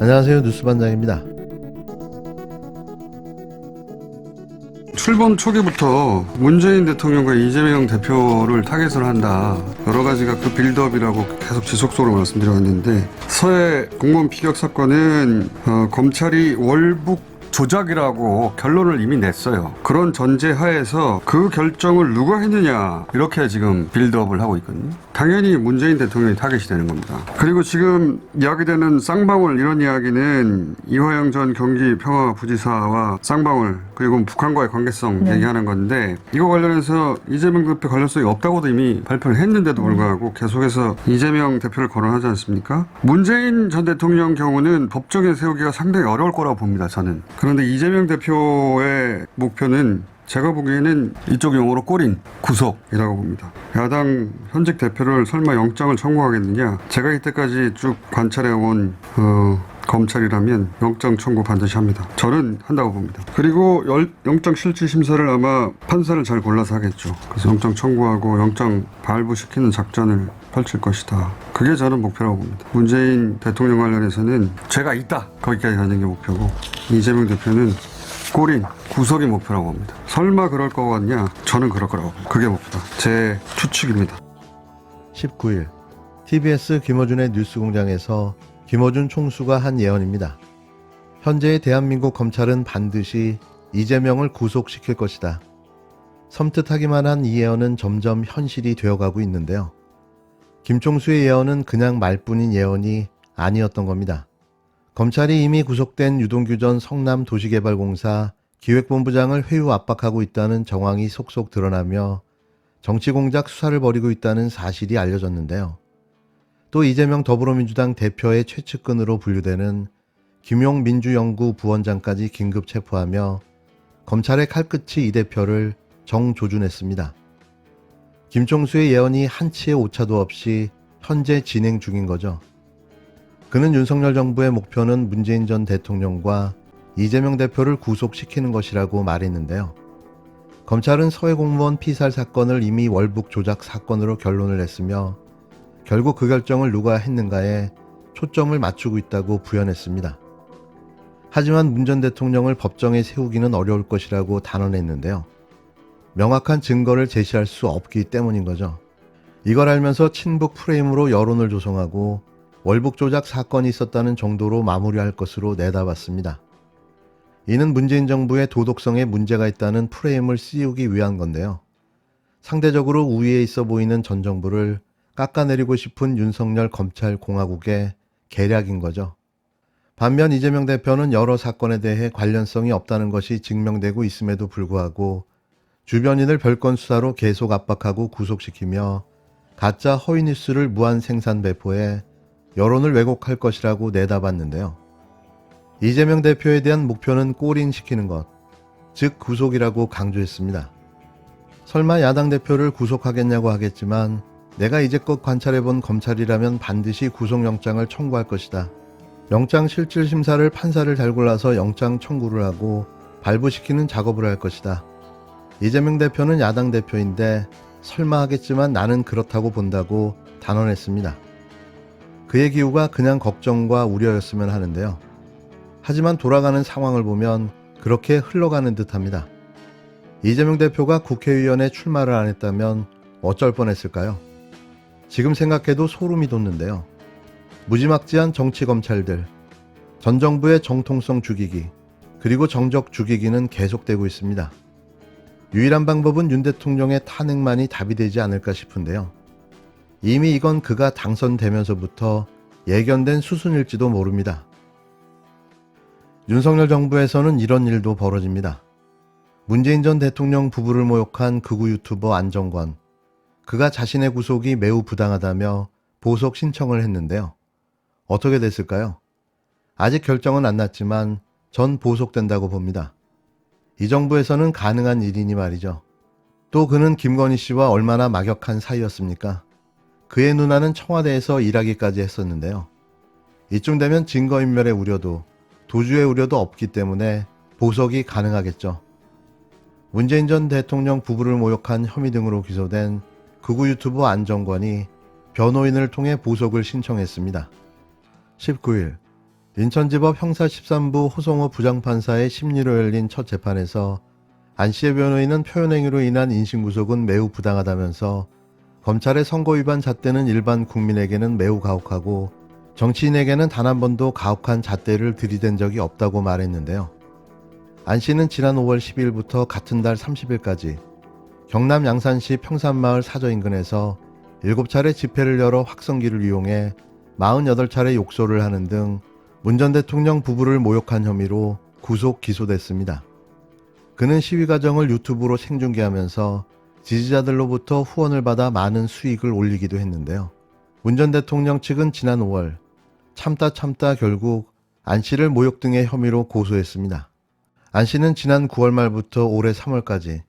안녕하세요. 뉴스반장입니다. 출범 초기부터 문재인 대통령과 이재명 대표를 타겟으로 한다. 여러 가지가 그 빌드업이라고 계속 지속적으로 말씀드려왔는데 서해 공무원 피격 사건은 검찰이 월북 조작이라고 결론을 이미 냈어요. 그런 전제 하에서 그 결정을 누가 했느냐 이렇게 지금 빌드업을 하고 있거든요. 당연히 문재인 대통령이 타겟이 되는 겁니다. 그리고 지금 이야기되는 쌍방울 이런 이야기는 이화영 전 경기평화부지사와 쌍방울 그리고 북한과의 관계성 얘기하는 건데 이거 관련해서 이재명 대표 관련성이 없다고도 이미 발표를 했는데도 불구하고 계속해서 이재명 대표를 거론하지 않습니까? 문재인 전 대통령 경우는 법정에 세우기가 상당히 어려울 거라고 봅니다. 저는. 그런데 이재명 대표의 목표는 제가 보기에는 이쪽 용어로 꼬린 구속이라고 봅니다. 야당 현직 대표를 설마 영장을 청구하겠느냐? 제가 이때까지 쭉 관찰해온 검찰이라면 영장 청구 반드시 합니다. 저는 한다고 봅니다. 그리고 영장 실질 심사를 아마 판사를 잘 골라서 하겠죠. 그래서 영장 청구하고 영장 발부시키는 작전을 펼칠 것이다. 그게 저는 목표라고 봅니다. 문재인 대통령 관련해서는 죄가 있다. 거기까지 가는 게 목표고 이재명 대표는 꼬린 구속이 목표라고 봅니다. 설마 그럴 것 같냐? 저는 그럴 거라고 봅니다. 그게 목표다. 제 추측입니다. 19일 TBS 김어준의 뉴스공장에서 김어준 총수가 한 예언입니다. 현재의 대한민국 검찰은 반드시 이재명을 구속시킬 것이다. 섬뜩하기만 한 이 예언은 점점 현실이 되어가고 있는데요. 김 총수의 예언은 그냥 말뿐인 예언이 아니었던 겁니다. 검찰이 이미 구속된 유동규 전 성남도시개발공사 기획본부장을 회유 압박하고 있다는 정황이 속속 드러나며 정치공작 수사를 벌이고 있다는 사실이 알려졌는데요. 또 이재명 더불어민주당 대표의 최측근으로 분류되는 김용 민주연구 부원장까지 긴급 체포하며 검찰의 칼끝이 이 대표를 정조준했습니다. 김총수의 예언이 한치의 오차도 없이 현재 진행 중인 거죠. 그는 윤석열 정부의 목표는 문재인 전 대통령과 이재명 대표를 구속시키는 것이라고 말했는데요. 검찰은 서해 공무원 피살 사건을 이미 월북 조작 사건으로 결론을 냈으며 결국 그 결정을 누가 했는가에 초점을 맞추고 있다고 부연했습니다. 하지만 문 전 대통령을 법정에 세우기는 어려울 것이라고 단언했는데요. 명확한 증거를 제시할 수 없기 때문인 거죠. 이걸 알면서 친북 프레임으로 여론을 조성하고 월북 조작 사건이 있었다는 정도로 마무리할 것으로 내다봤습니다. 이는 문재인 정부의 도덕성에 문제가 있다는 프레임을 씌우기 위한 건데요. 상대적으로 우위에 있어 보이는 전 정부를 깎아내리고 싶은 윤석열 검찰 공화국의 계략인 거죠. 반면 이재명 대표는 여러 사건에 대해 관련성이 없다는 것이 증명되고 있음에도 불구하고 주변인을 별건 수사로 계속 압박하고 구속시키며 가짜 허위뉴스를 무한 생산 배포해 여론을 왜곡할 것이라고 내다봤는데요. 이재명 대표에 대한 목표는 꼬린시키는 것, 즉 구속이라고 강조했습니다. 설마 야당 대표를 구속하겠냐고 하겠지만 내가 이제껏 관찰해본 검찰이라면 반드시 구속영장을 청구할 것이다. 영장 실질 심사를 판사를 잘 골라서 영장 청구를 하고 발부시키는 작업을 할 것이다. 이재명 대표는 야당 대표인데 설마 하겠지만 나는 그렇다고 본다고 단언했습니다. 그의 기우가 그냥 걱정과 우려였으면 하는데요. 하지만 돌아가는 상황을 보면 그렇게 흘러가는 듯합니다. 이재명 대표가 국회의원에 출마를 안 했다면 어쩔 뻔했을까요? 지금 생각해도 소름이 돋는데요. 무지막지한 정치검찰들, 전 정부의 정통성 죽이기, 그리고 정적 죽이기는 계속되고 있습니다. 유일한 방법은 윤 대통령의 탄핵만이 답이 되지 않을까 싶은데요. 이미 이건 그가 당선되면서부터 예견된 수순일지도 모릅니다. 윤석열 정부에서는 이런 일도 벌어집니다. 문재인 전 대통령 부부를 모욕한 극우 유튜버 안정권, 그가 자신의 구속이 매우 부당하다며 보석 신청을 했는데요. 어떻게 됐을까요? 아직 결정은 안 났지만 전 보석된다고 봅니다. 이 정부에서는 가능한 일이니 말이죠. 또 그는 김건희 씨와 얼마나 막역한 사이였습니까? 그의 누나는 청와대에서 일하기까지 했었는데요. 이쯤 되면 증거인멸의 우려도 도주의 우려도 없기 때문에 보석이 가능하겠죠. 문재인 전 대통령 부부를 모욕한 혐의 등으로 기소된 극우 유튜버 안정권이 변호인을 통해 보석을 신청했습니다. 19일 인천지법 형사 13부 호성호 부장판사의 심리로 열린 첫 재판에서 안 씨의 변호인은 표현행위로 인한 인신구속은 매우 부당하다면서 검찰의 선거위반 잣대는 일반 국민에게는 매우 가혹하고 정치인에게는 단 한 번도 가혹한 잣대를 들이댄 적이 없다고 말했는데요. 안 씨는 지난 5월 12일부터 같은 달 30일까지 경남 양산시 평산마을 사저 인근에서 7차례 집회를 열어 확성기를 이용해 48차례 욕설을 하는 등 문 전 대통령 부부를 모욕한 혐의로 구속 기소됐습니다. 그는 시위 과정을 유튜브로 생중계하면서 지지자들로부터 후원을 받아 많은 수익을 올리기도 했는데요. 문 전 대통령 측은 지난 5월 참다 결국 안 씨를 모욕 등의 혐의로 고소했습니다. 안 씨는 지난 9월 말부터 올해 3월까지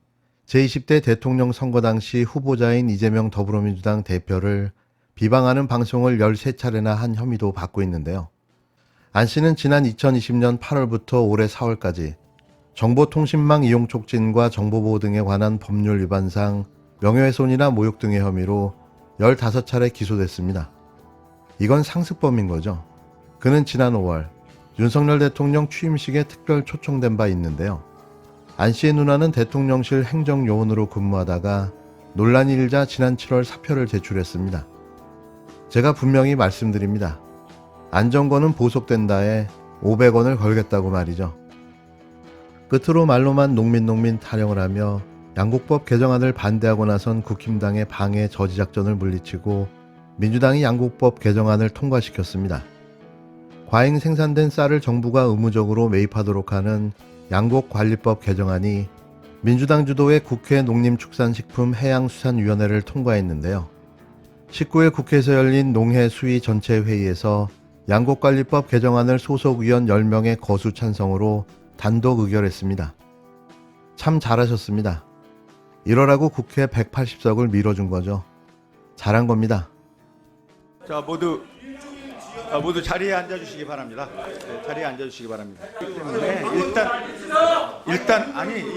제20대 대통령 선거 당시 후보자인 이재명 더불어민주당 대표를 비방하는 방송을 13차례나 한 혐의도 받고 있는데요. 안 씨는 지난 2020년 8월부터 올해 4월까지 정보통신망 이용 촉진과 정보보호 등에 관한 법률 위반상 명예훼손이나 모욕 등의 혐의로 15차례 기소됐습니다. 이건 상습범인 거죠. 그는 지난 5월 윤석열 대통령 취임식에 특별 초청된 바 있는데요. 안 씨의 누나는 대통령실 행정요원으로 근무하다가 논란이 일자 지난 7월 사표를 제출했습니다. 제가 분명히 말씀드립니다. 안정권은 보속된다에 500원을 걸겠다고 말이죠. 끝으로 말로만 농민 타령을 하며 양곡법 개정안을 반대하고 나선 국힘당의 방해 저지 작전을 물리치고 민주당이 양곡법 개정안을 통과시켰습니다. 과잉 생산된 쌀을 정부가 의무적으로 매입하도록 하는 양곡관리법 개정안이 민주당 주도의 국회 농림축산식품해양수산위원회를 통과했는데요. 19일 국회에서 열린 농해수위 전체 회의에서 양곡관리법 개정안을 소속 의원 10명의 거수 찬성으로 단독 의결했습니다. 참 잘하셨습니다. 이러라고 국회 180석을 밀어준 거죠. 잘한 겁니다. 자, 모두 자리에 앉아주시기 바랍니다. 네, 자리에 앉아주시기 바랍니다. 때문에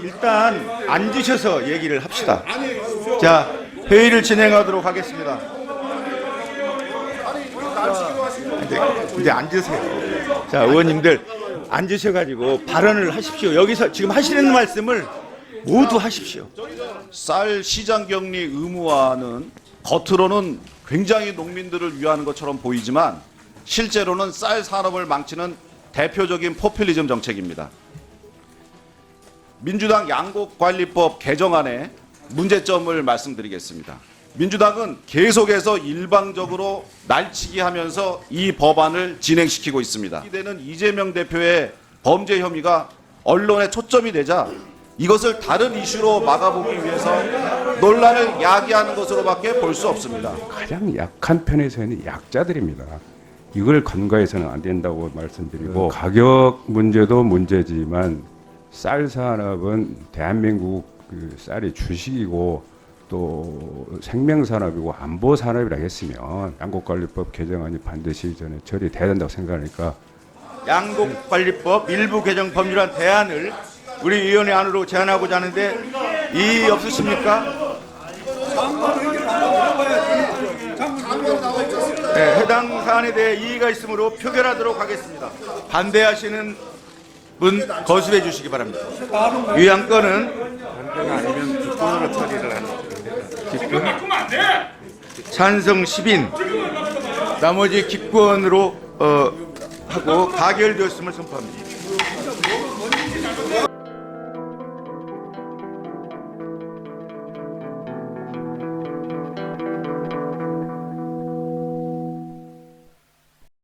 일단 앉으셔서 얘기를 합시다. 자, 회의를 진행하도록 하겠습니다. 이제 앉으세요. 자, 의원님들 앉으셔가지고 발언을 하십시오. 여기서 지금 하시는 말씀을 모두 하십시오. 쌀 시장 격리 의무화는 겉으로는 굉장히 농민들을 위하는 것처럼 보이지만 실제로는 쌀 산업을 망치는 대표적인 포퓰리즘 정책입니다. 민주당 양곡관리법 개정안의 문제점을 말씀드리겠습니다. 민주당은 계속해서 일방적으로 날치기 하면서 이 법안을 진행시키고 있습니다. 이때는 이재명 대표의 범죄 혐의가 언론에 초점이 되자 이것을 다른 이슈로 막아보기 위해서 논란을 야기하는 것으로밖에 볼 수 없습니다. 가장 약한 편에서 있는 약자들입니다. 이걸 간과해서는 안 된다고 말씀드리고 가격 문제도 문제지만 쌀 산업은 대한민국 그 쌀이 주식이고 또 생명산업이고 안보산업이라 했으면 양곡관리법 개정안이 반드시 저는 처리돼야 된다고 생각하니까 양곡관리법 일부 개정 법률안 대안을 우리 위원회 안으로 제안하고자 하는데 이의 없으십니까? 네, 해당 사안에 대해 이의가 있으므로 표결하도록 하겠습니다. 반대하시는 분 거수해 주시기 바랍니다. 유양건은 아니면 기권으로 처리를 하는 기권 찬성 10인 나머지 기권으로 하고 가결되었음을 선포합니다.